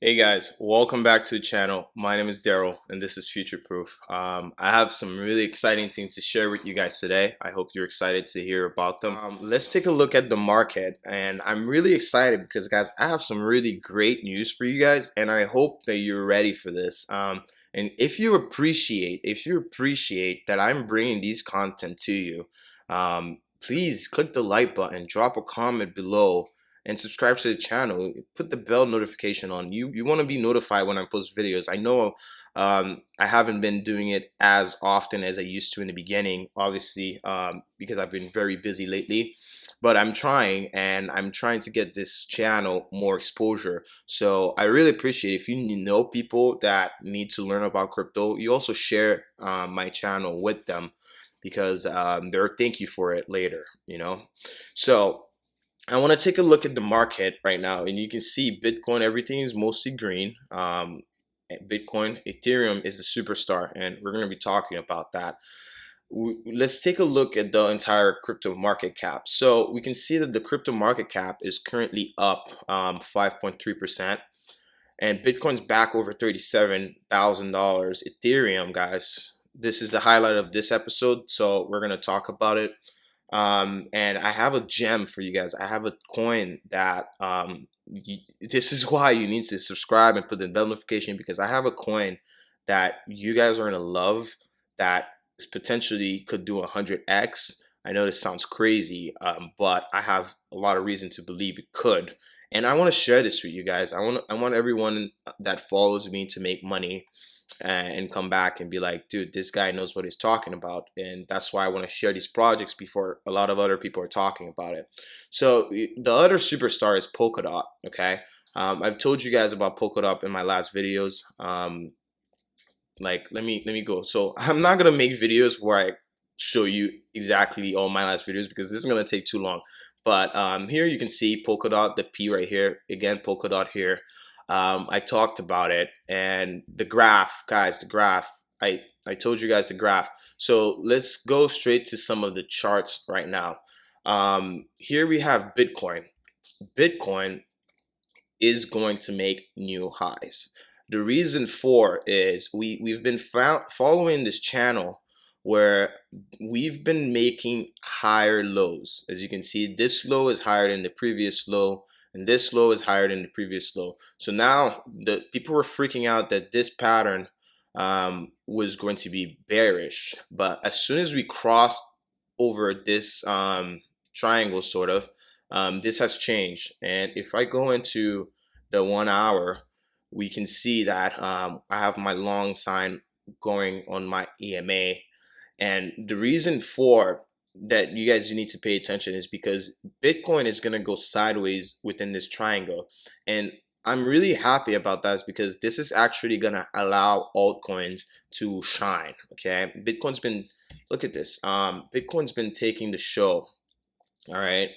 Hey guys, welcome back to the channel. My name is Daryl and this is Future Proof. I have some really exciting things to share with you guys today. I hope you're excited to hear about them. Let's take a look at the market, and I'm really excited because guys, I have some really great news for you guys and I hope that you're ready for this. And if you appreciate that I'm bringing these content to you, please click the like button, drop a comment below, and subscribe to the channel. Put the bell notification on. You want to be notified when I post videos. I know I haven't been doing it as often as I used to in the beginning, obviously, because I've been very busy lately, but I'm trying, and I'm trying to get this channel more exposure. So I really appreciate if you know people that need to learn about crypto, you also share my channel with them, because they'll thank you for it later, so I want to take a look at the market right now, and you can see Bitcoin, everything is mostly green. Bitcoin, Ethereum is the superstar, and we're going to be talking about that. Let's take a look at the entire crypto market cap. So we can see that the crypto market cap is currently up 5.3%, and Bitcoin's back over $37,000. Ethereum, guys, this is the highlight of this episode, so we're going to talk about it. And I have a gem for you guys. I have a coin that this is why you need to subscribe and put the bell notification, because I have a coin that you guys are gonna love, that potentially could do 100x. I know this sounds crazy, but I have a lot of reason to believe it could, and I want to share this with you guys. I want everyone that follows me to make money and come back and be like, dude, this guy knows what he's talking about. And that's why I want to share these projects before a lot of other people are talking about it. So the other superstar is Polkadot. Okay, I've told you guys about Polkadot in my last videos. Like, let me go. So I'm not gonna make videos where I show you exactly all my last videos, because this is gonna take too long. But here you can see Polkadot, the P right here. Again, Polkadot here. I talked about it, and the graph, guys, the graph. I told you guys the graph. So let's go straight to some of the charts right now. Here we have Bitcoin. Bitcoin is going to make new highs. The reason for is we've been following this channel where we've been making higher lows. As you can see, this low is higher than the previous low, and this low is higher than the previous low. So now the people were freaking out that this pattern was going to be bearish, but as soon as we crossed over this triangle, sort of, this has changed. And if I go into the 1 hour, we can see that I have my long sign going on my EMA. And the reason for that, you guys, you need to pay attention, is because Bitcoin is going to go sideways within this triangle. And I'm really happy about that, because this is actually going to allow altcoins to shine. Okay, Bitcoin's been, look at this, Bitcoin's been taking the show. All right,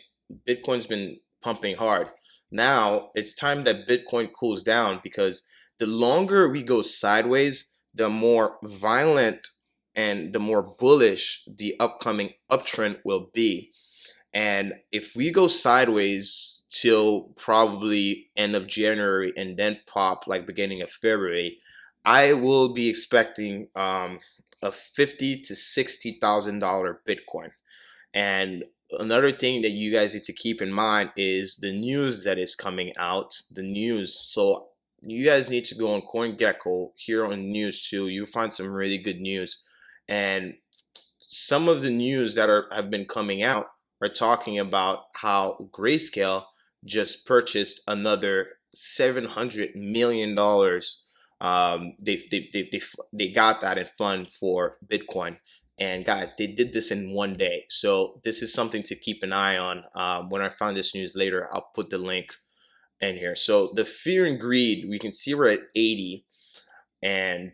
Bitcoin's been pumping hard. Now it's time that Bitcoin cools down, because the longer we go sideways, the more violent and the more bullish the upcoming uptrend will be. And if we go sideways till probably end of January and then pop like beginning of February, I will be expecting a $50,000 to $60,000 Bitcoin. And another thing that you guys need to keep in mind is the news that is coming out. The news. So you guys need to go on CoinGecko here on news too. You'll find some really good news. And some of the news that have been coming out are talking about how Grayscale just purchased another $700 million. They got that in fund for Bitcoin. And guys, they did this in 1 day. So this is something to keep an eye on. When I find this news later, I'll put the link in here. So the fear and greed, we can see we're at 80. And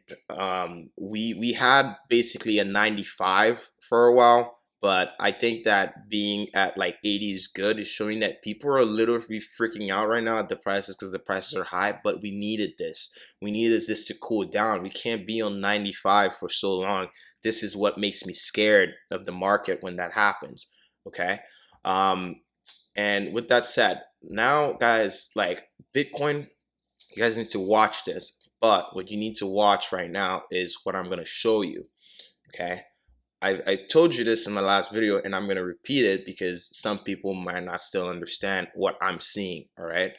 we had basically a 95 for a while. But I think that being at like 80 is good. It's showing that people are a little freaking out right now at the prices, because the prices are high. But we needed this. We needed this to cool down. We can't be on 95 for so long. This is what makes me scared of the market when that happens. Okay. And with that said, now guys, like Bitcoin You guys need to watch this. But what you need to watch right now is what I'm going to show you. Okay. I told you this in my last video, and I'm going to repeat it because some people might not still understand what I'm seeing. All right.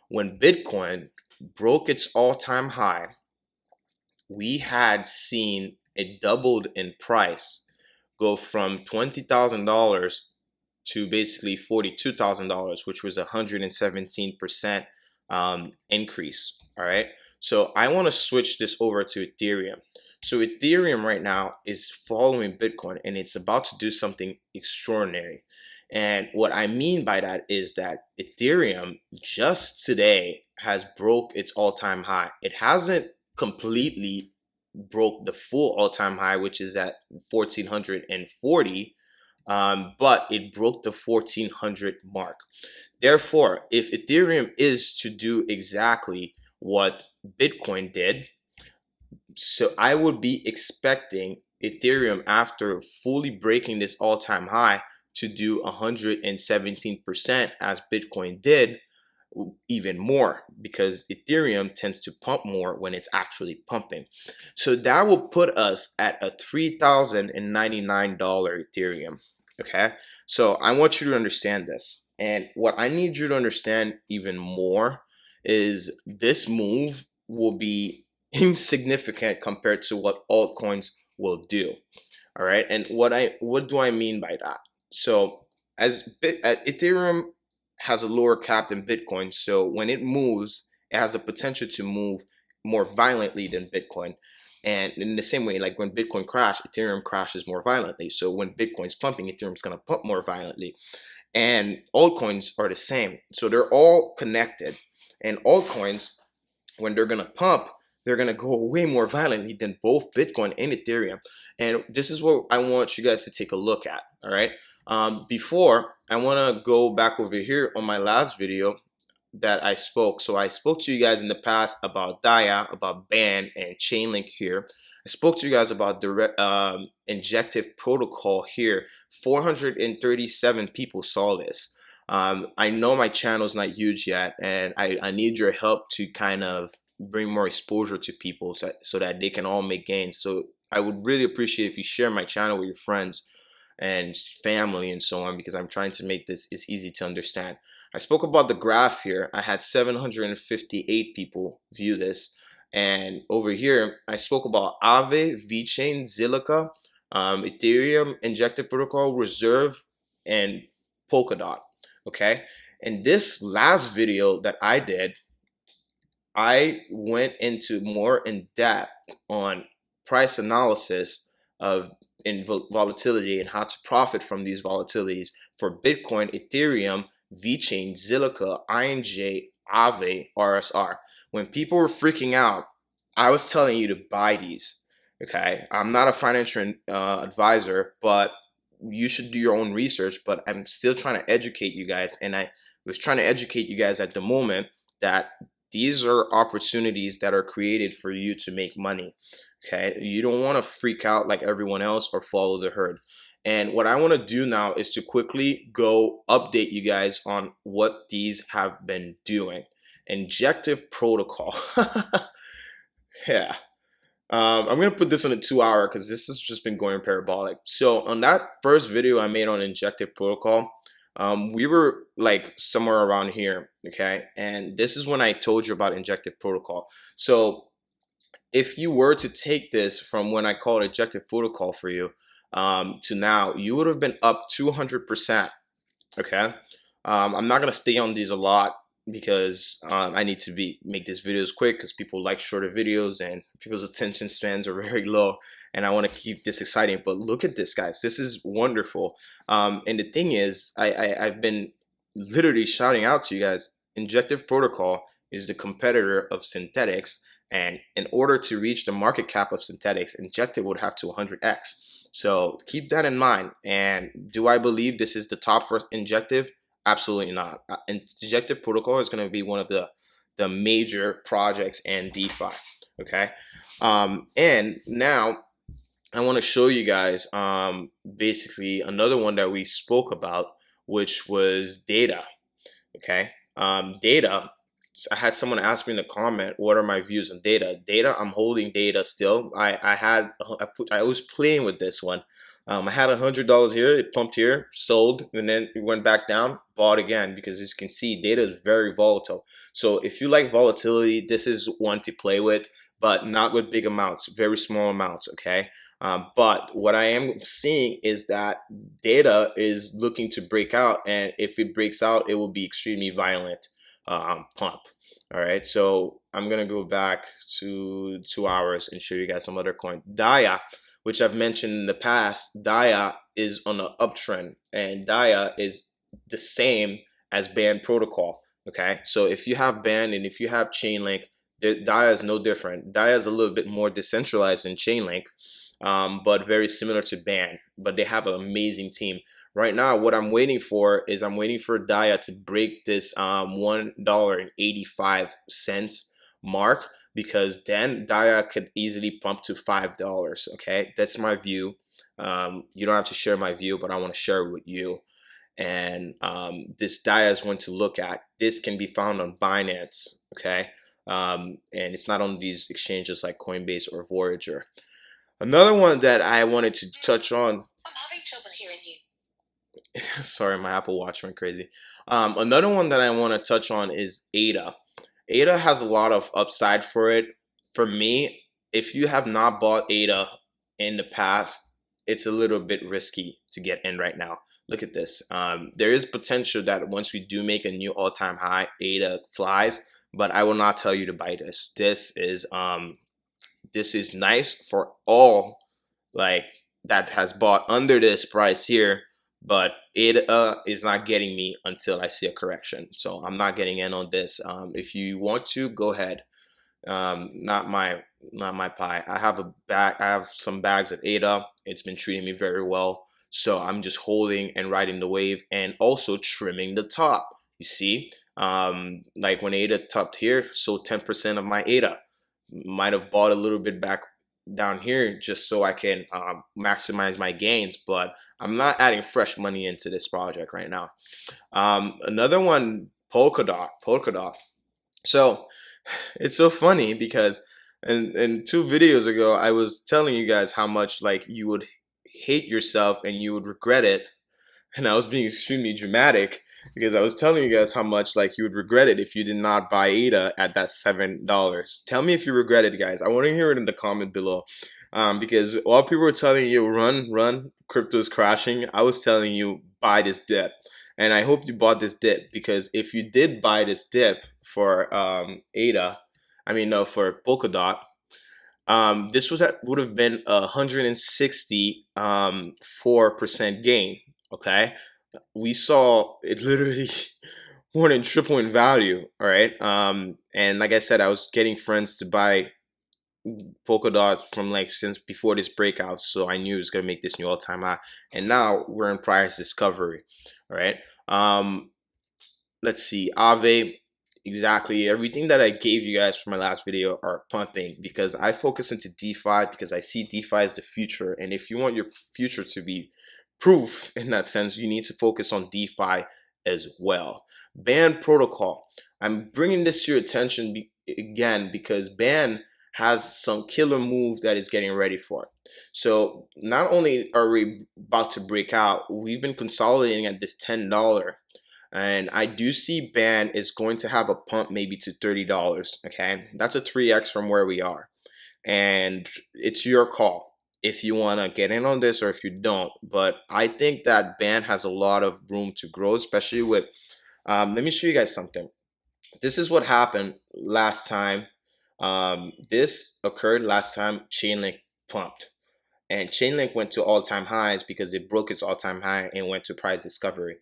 When Bitcoin broke its all-time high, we had seen it doubled in price, go from $20,000 to basically $42,000, which was 117% increase. All right. So I want to switch this over to Ethereum. So Ethereum right now is following Bitcoin, and it's about to do something extraordinary. And what I mean by that is that Ethereum just today has broke its all-time high. It hasn't completely broke the full all-time high, which is at 1440, but it broke the 1400 mark. Therefore, if Ethereum is to do exactly what Bitcoin did, so I would be expecting Ethereum, after fully breaking this all-time high, to do 117% as Bitcoin did, even more, because Ethereum tends to pump more when it's actually pumping. So that will put us at a $3,099 Ethereum. Okay, so I want you to understand this, and what I need you to understand even more is this move will be insignificant compared to what altcoins will do. All right, and what do I mean by that? So Ethereum has a lower cap than Bitcoin, so when it moves, it has the potential to move more violently than Bitcoin. And in the same way, like when Bitcoin crashed, Ethereum crashes more violently. So when Bitcoin's pumping, Ethereum's going to pump more violently. And altcoins are the same. So they're all connected. And altcoins, when they're going to pump, they're going to go way more violently than both Bitcoin and Ethereum. And this is what I want you guys to take a look at. All right. Before, I want to go back over here on my last video that I spoke. So I spoke to you guys in the past about Daya, about BAN, and Chainlink here. I spoke to you guys about direct injective protocol here. 437 people saw this. I know my channel's not huge yet, and I need your help to kind of bring more exposure to people so that they can all make gains. So I would really appreciate if you share my channel with your friends and family and so on, because I'm trying to make this as easy to understand. I spoke about the graph here. I had 758 people view this. And over here, I spoke about Aave, Vechain, Zilliqa, Ethereum, Injective Protocol, Reserve, and Polkadot. Okay. And this last video that I did, I went into more in depth on price analysis of volatility and how to profit from these volatilities for Bitcoin, Ethereum, VeChain, Zilliqa, INJ, Aave, RSR. When people were freaking out, I was telling you to buy these. Okay, I'm not a financial advisor, but you should do your own research. But I'm still trying to educate you guys, and I was trying to educate you guys at the moment that these are opportunities that are created for you to make money. Okay, you don't want to freak out like everyone else or follow the herd. And what I want to do now is to quickly go update you guys on what these have been doing. Injective protocol. Yeah. I'm gonna put this on a 2 hour because this has just been going parabolic. So on that first video I made on injective protocol, we were like somewhere around here, okay? And this is when I told you about injective protocol. So if you were to take this from when I called injective protocol for you to now, you would have been up 200%, okay? I'm not gonna stay on these a lot because I need to make these videos quick because people like shorter videos and people's attention spans are very low, and I want to keep this exciting. But look at this, guys. This is wonderful. And the thing is, I've been literally shouting out to you guys. Injective protocol is the competitor of synthetics, and in order to reach the market cap of synthetics, injective would have to 100x. So keep that in mind. And do I believe this is the top for injective? Absolutely not. Injective protocol is going to be one of the major projects in DeFi. Okay. And now I want to show you guys basically another one that we spoke about, which was data. Okay. Data I had someone ask me in the comment, what are my views on data? Data, I'm holding data still. I was playing with this one. I had $100 here, it pumped here, sold, and then it went back down, bought again, because as you can see, data is very volatile. So if you like volatility, this is one to play with, but not with big amounts, very small amounts, okay? But what I am seeing is that data is looking to break out, and if it breaks out, it will be extremely violent pump. All right, so I'm gonna go back to 2 hours and show you guys some other coin. Dia, which I've mentioned in the past, Dia is on an uptrend, and Dia is the same as Band Protocol. Okay, so if you have Band and if you have Chainlink, Dia is no different. Dia is a little bit more decentralized than Chainlink, but very similar to Band. But they have an amazing team. Right now, what I'm waiting for is I'm waiting for Dia to break this $1.85 mark, because then Dia could easily pump to $5. Okay, that's my view. You don't have to share my view, but I want to share it with you. And this Dia is one to look at. This can be found on Binance. Okay, and it's not on these exchanges like Coinbase or Voyager. Another one that I wanted to touch on. I'm having trouble hearing you. Sorry, my Apple Watch went crazy. Another one that I want to touch on is ADA. ADA has a lot of upside for it. For me, if you have not bought ADA in the past, it's a little bit risky to get in right now. Look at this. There is potential that once we do make a new all-time high, ADA flies, but I will not tell you to buy this. This is nice for all like that has bought under this price here, but it is not getting me until I see a correction. So I'm not getting in on this. If you want to, go ahead. Not my pie. I have a bag. I have some bags at ADA. It's been treating me very well. So I'm just holding and riding the wave, and also trimming the top. You see, like when ADA topped here, so 10% of my ADA. Might have bought a little bit back down here just so I can maximize my gains, but I'm not adding fresh money into this project right now. Another one, Polkadot. So it's so funny because in 2 videos ago I was telling you guys how much like you would hate yourself and you would regret it, and I was being extremely dramatic because I was telling you guys how much like you would regret it if you did not buy ADA at that $7. Tell me if you regret it, guys. I want to hear it in the comment below, because while people were telling you run, crypto is crashing, I was telling you buy this dip, and I hope you bought this dip, because if you did buy this dip for ADA, I mean no, for Polkadot, this would have been 164% gain. Okay, we saw it literally more than triple in value. All right, and like I said, I was getting friends to buy Polkadot from like since before this breakout, so I knew it was gonna make this new all-time high, and now we're in price discovery. All right, let's see, Aave. Exactly everything that I gave you guys for my last video are pumping, because I focus into DeFi, because I see DeFi as the future, and if you want your future to be proof in that sense, you need to focus on DeFi as well. Band protocol. I'm bringing this to your attention again because Band has some killer move that is getting ready for it. So not only are we about to break out, we've been consolidating at this $10. And I do see Band is going to have a pump maybe to $30. Okay, that's a 3x from where we are, and it's your call if you want to get in on this or if you don't. But I think that Band has a lot of room to grow, especially with let me show you guys something. This is what happened last time. This occurred last time Chainlink pumped, and Chainlink went to all-time highs because it broke its all-time high and went to price discovery.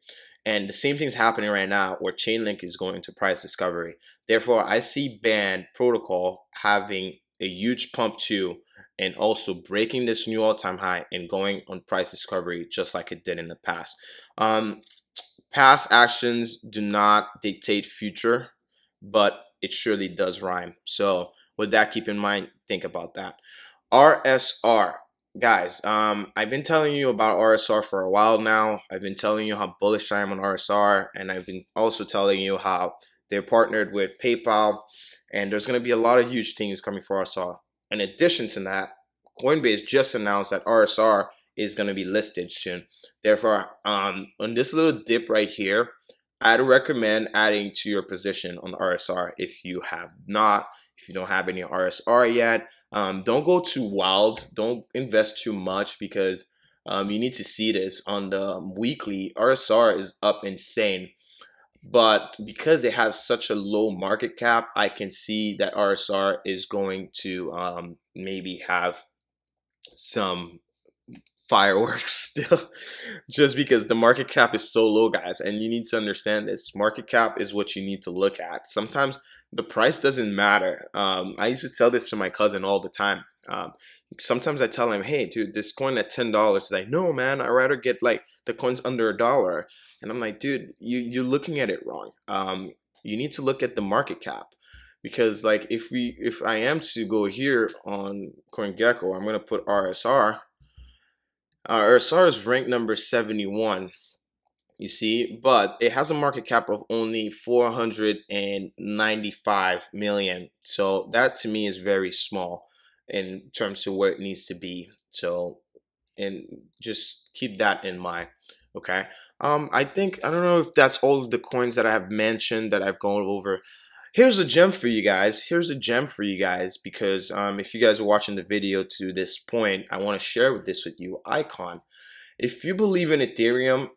And the same thing's happening right now where Chainlink is going to price discovery. Therefore, I see Band protocol having a huge pump too, and also breaking this new all-time high and going on price discovery just like it did in the past. Past actions do not dictate future, but it surely does rhyme. So with that, keep in mind, think about that. RSR. Guys, I've been telling you about RSR for a while now. I've been telling you how bullish I am on RSR, and I've been also telling you how They're partnered with PayPal, and there's going to be a lot of huge things coming for RSR. In addition to that, Coinbase just announced that RSR is going to be listed soon. Therefore, on this little dip right here, I'd recommend adding to your position on RSR if you have not. If you don't have any RSR yet, don't go too wild. Don't invest too much because you need to see this on the weekly. RSR is up insane, but because it has such a low market cap, I can see that RSR is going to maybe have some fireworks still, just because the market cap is so low, guys. And you need to understand this: market cap is what you need to look at. Sometimes the price doesn't matter. I used to tell this to my cousin all the time. Sometimes I tell him, hey dude, this coin at $10. He's like, no man, I'd rather get like the coins under $1. And I'm like, dude, you're looking at it wrong. You need to look at the market cap. Because like if I am to go here on CoinGecko, I'm gonna put RSR. RSR is ranked number 71, you see, but it has a market cap of only 495 million. So that to me is very small in terms of where it needs to be. So, and just keep that in mind. Okay. I don't know if that's all of the coins that I have mentioned that I've gone over. Here's a gem for you guys. Here's a gem for you guys because if you guys are watching the video to this point, I want to share this with you. Icon. If you believe in Ethereum,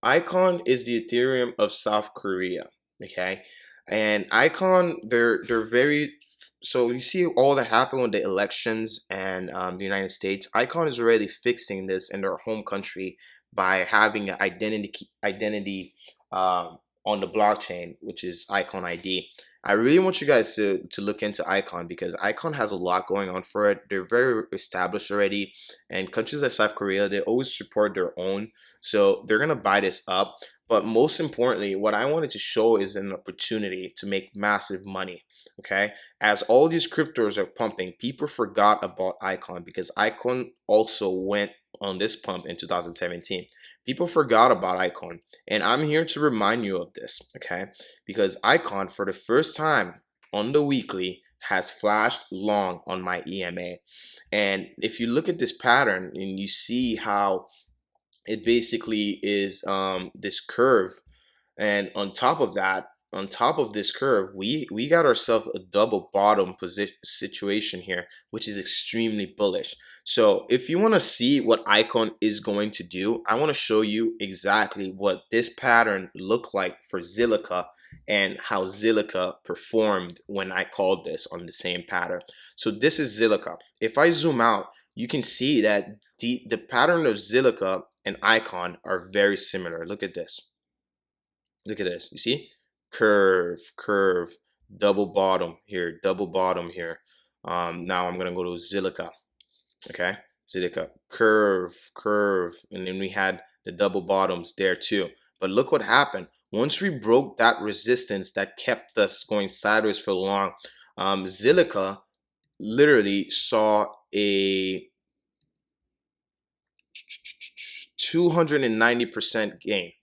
Icon is the Ethereum of South Korea. Okay, and Icon, they're very. So you see all that happened with the elections and the United States. Icon is already fixing this in their home country by having an identity on the blockchain, which is Icon ID. I really want you guys to look into Icon because Icon has a lot going on for it. They're very established already, and countries like South Korea, they always support their own, so they're gonna buy this up. But most importantly, what I wanted to show is an opportunity to make massive money. Okay, as all these cryptos are pumping, people forgot about Icon because Icon also went on this pump in 2017. People forgot about Icon, and I'm here to remind you of this, okay? Because Icon, for the first time on the weekly, has flashed long on my EMA. And if you look at this pattern and you see how it basically is this curve, and on top of that, on top of this curve, we got ourselves a double bottom position situation here, which is extremely bullish. So if you want to see what Icon is going to do, I want to show you exactly what this pattern looked like for Zilliqa and how Zilliqa performed when I called this on the same pattern. So this is Zilliqa. If I zoom out, you can see that the pattern of Zilliqa and Icon are very similar. Look at this. Look at this. You see? Curve, curve, double bottom here, double bottom here. Now I'm gonna go to Zilliqa. Okay, Zilliqa, curve, curve, and then we had the double bottoms there too. But look what happened. Once we broke that resistance that kept us going sideways for long, Zilliqa literally saw a 290% gain.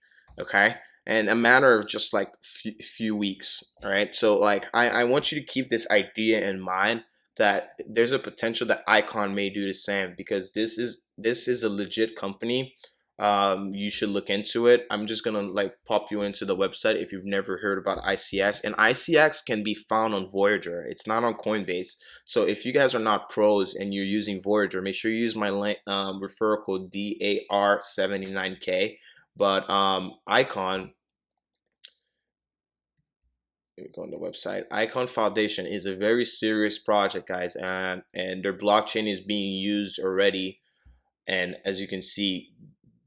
Okay, in a matter of just like few weeks. All right, so like I want you to keep this idea in mind that there's a potential that Icon may do the same because this is a legit company. You should look into it. I'm just gonna like pop you into the website if you've never heard about ICX, and ICX can be found on Voyager. It's not on Coinbase. So if you guys are not pros and you're using Voyager, make sure you use my link, referral code DAR79K. But Icon, let me go on the website. Icon Foundation is a very serious project, guys, and their blockchain is being used already. And as you can see,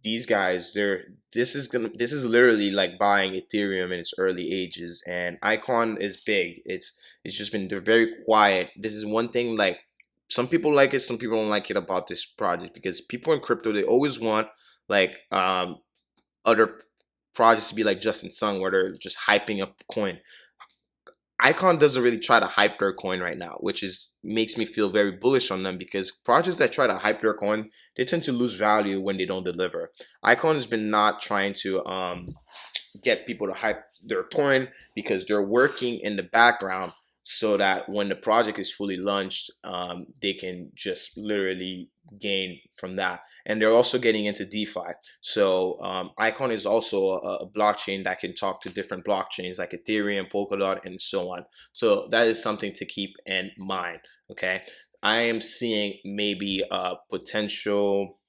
these guys, this is literally like buying Ethereum in its early ages. And Icon is big. It's just been, they're very quiet. This is one thing, like some people like it, some people don't like it about this project because people in crypto, they always want like other projects to be like Justin Sun where they're just hyping up coin. Icon doesn't really try to hype their coin right now, which makes me feel very bullish on them because projects that try to hype their coin, they tend to lose value when they don't deliver. Icon has been not trying to get people to hype their coin, because they're working in the background so that when the project is fully launched, they can just literally gain from that. And they're also getting into DeFi. So Icon is also a blockchain that can talk to different blockchains like Ethereum, Polkadot, and so on. So that is something to keep in mind. Okay, I am seeing maybe a potential.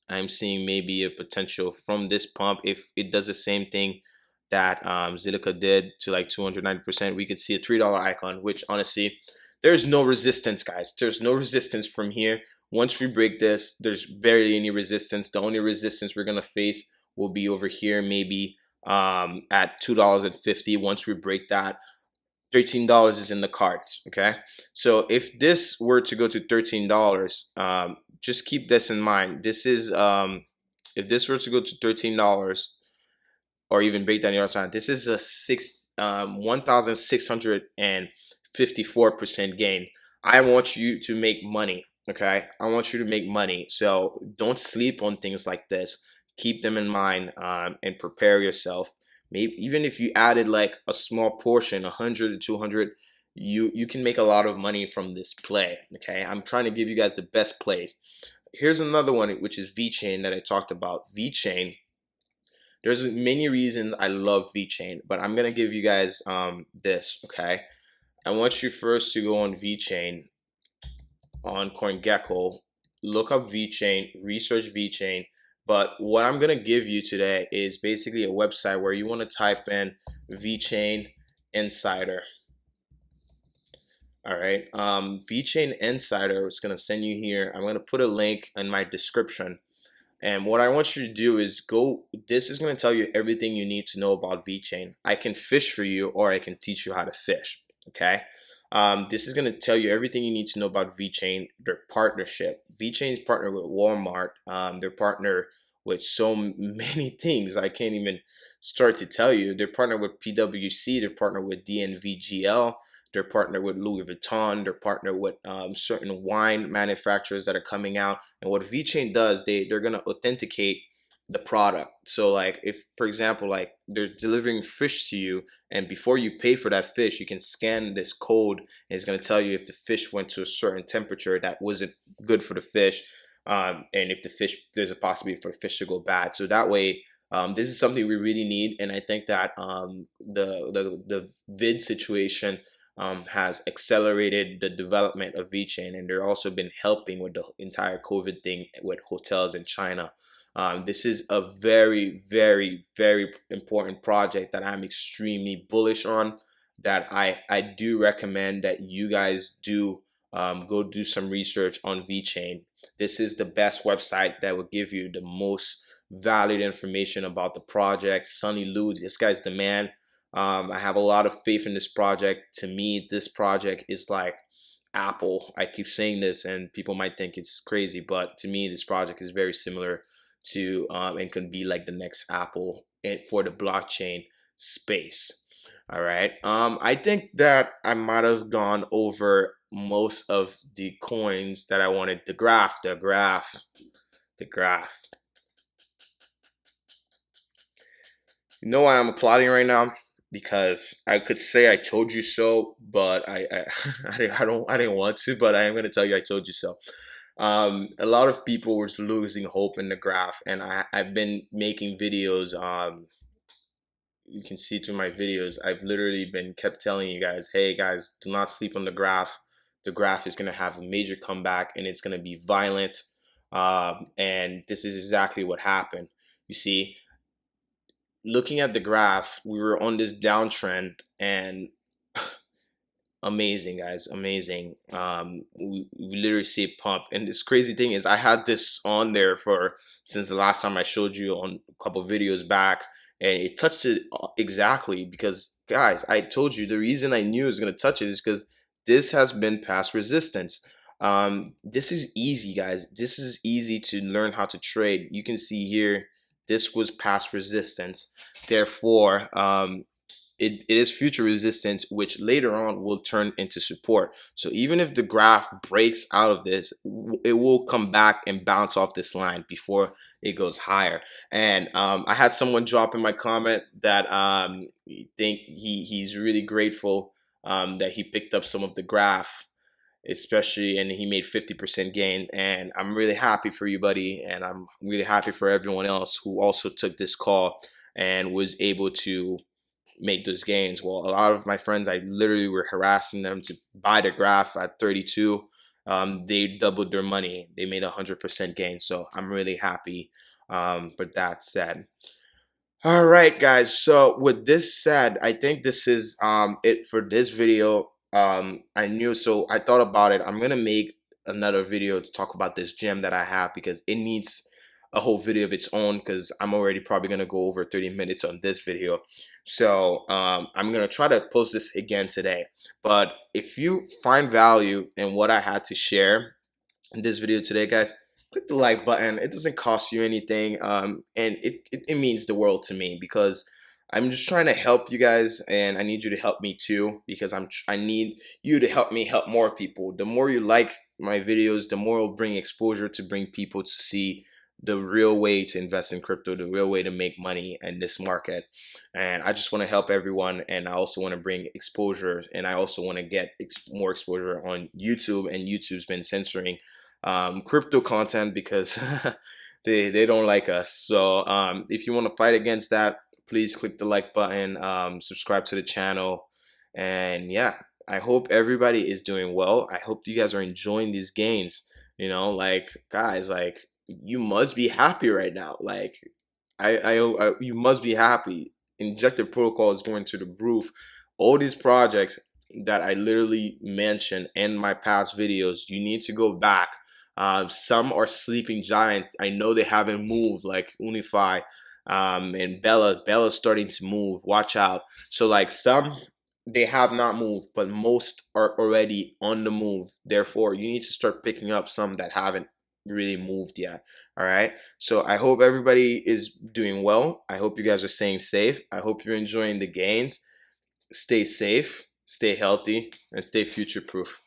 I'm seeing maybe a potential from this pump. If it does the same thing that Zilliqa did to like 290%, we could see a $3 icon, which honestly, there's no resistance, guys. There's no resistance from here. Once we break this, there's barely any resistance. The only resistance we're gonna face will be over here, maybe at $2.50. Once we break that, $13 is in the cards. Okay, so if this were to go to $13, just keep this in mind. This is if this were to go to $13 or even break down your time, this is a 1,654% gain. I want you to make money. Okay, I want you to make money. So don't sleep on things like this. Keep them in mind, and prepare yourself. Maybe even if you added like a small portion, 100 to 200, you can make a lot of money from this play. Okay, I'm trying to give you guys the best plays. Here's another one, which is Vechain that I talked about. Vechain, there's many reasons I love Vechain, but I'm gonna give you guys this. Okay, I want you first to go on Vechain on CoinGecko, look up Vechain, research Vechain. But what I'm gonna give you today is basically a website where you want to type in Vechain Insider. All right, Vechain Insider is gonna send you here. I'm gonna put a link in my description. And what I want you to do is go, this is going to tell you everything you need to know about Vechain. I can fish for you, or I can teach you how to fish. Okay. This is going to tell you everything you need to know about Vechain, their partnership. Vechain is partnered with Walmart. They're partnered with so many things I can't even start to tell you. They're partnered with PwC. They're partnered with DNVGL. They're partnered with Louis Vuitton. They're partnered with certain wine manufacturers that are coming out. And what Vechain does, they're gonna authenticate the product. So like if, for example, like they're delivering fish to you, and before you pay for that fish, you can scan this code, and it's gonna tell you if the fish went to a certain temperature that wasn't good for the fish, and if the fish, there's a possibility for the fish to go bad. So that way, this is something we really need, and I think that the vid situation has accelerated the development of Vechain, and they're also been helping with the entire COVID thing with hotels in China. This is a very, very, very important project that I'm extremely bullish on, that I do recommend that you guys do go do some research on Vechain. This is the best website that will give you the most valued information about the project. Sonny Liu, this guy's the man. I have a lot of faith in this project. To me, this project is like Apple. I keep saying this and people might think it's crazy, but to me, this project is very similar to and can be like the next Apple for the blockchain space. All right. I think that I might have gone over most of the coins that I wanted. The graph. You know why I'm applauding right now? Because I could say I told you so, but I didn't want to, but I am gonna tell you I told you so. A lot of people were losing hope in the graph, and I've been making videos. You can see through my videos, I've literally been kept telling you guys, hey guys, do not sleep on the graph. The graph is gonna have a major comeback, and it's gonna be violent. And this is exactly what happened. You see, looking at the graph, we were on this downtrend, and amazing, guys, amazing. We literally see a pump, and this crazy thing is I had this on there for since the last time I showed you on a couple videos back, and it touched it exactly because, guys, I told you the reason I knew it was going to touch it is because this has been past resistance. This is easy, guys. This is easy to learn how to trade. You can see here this was past resistance. Therefore, it is future resistance, which later on will turn into support. So even if the graph breaks out of this, it will come back and bounce off this line before it goes higher. And I had someone drop in my comment that he's really grateful that he picked up some of the graph, especially, and he made 50% gain. And I'm really happy for you, buddy, and I'm really happy for everyone else who also took this call and was able to make those gains. Well, a lot of my friends, I literally were harassing them to buy the graph at 32. They doubled their money. They made 100% gain. So I'm really happy for that said. All right, guys. So with this said, I think this is it for this video. I thought about it. I'm gonna make another video to talk about this gem that I have because it needs a whole video of its own because I'm already probably gonna go over 30 minutes on this video. So I'm gonna try to post this again today. But if you find value in what I had to share in this video today, guys, click the like button. It doesn't cost you anything, and it means the world to me because I'm just trying to help you guys, and I need you to help me too because I need you to help me help more people. The more you like my videos, the more it'll bring exposure to bring people to see the real way to invest in crypto, the real way to make money in this market. And I just want to help everyone, and I also want to bring exposure, and I also want to get more exposure on YouTube, and YouTube's been censoring crypto content because they don't like us. So if you want to fight against that, please click the like button, subscribe to the channel, and yeah, I hope everybody is doing well. I hope you guys are enjoying these gains. You know, like guys, like you must be happy right now. Like you must be happy. Injective protocol is going to the roof. All these projects that I literally mentioned in my past videos, you need to go back. Some are sleeping giants. I know they haven't moved, like Unify and Bella. Bella's starting to move. Watch out. So like some they have not moved, but most are already on the move. Therefore, you need to start picking up some that haven't really moved yet. All right. So I hope everybody is doing well. I hope you guys are staying safe. I hope you're enjoying the gains. Stay safe, stay healthy, and stay future proof.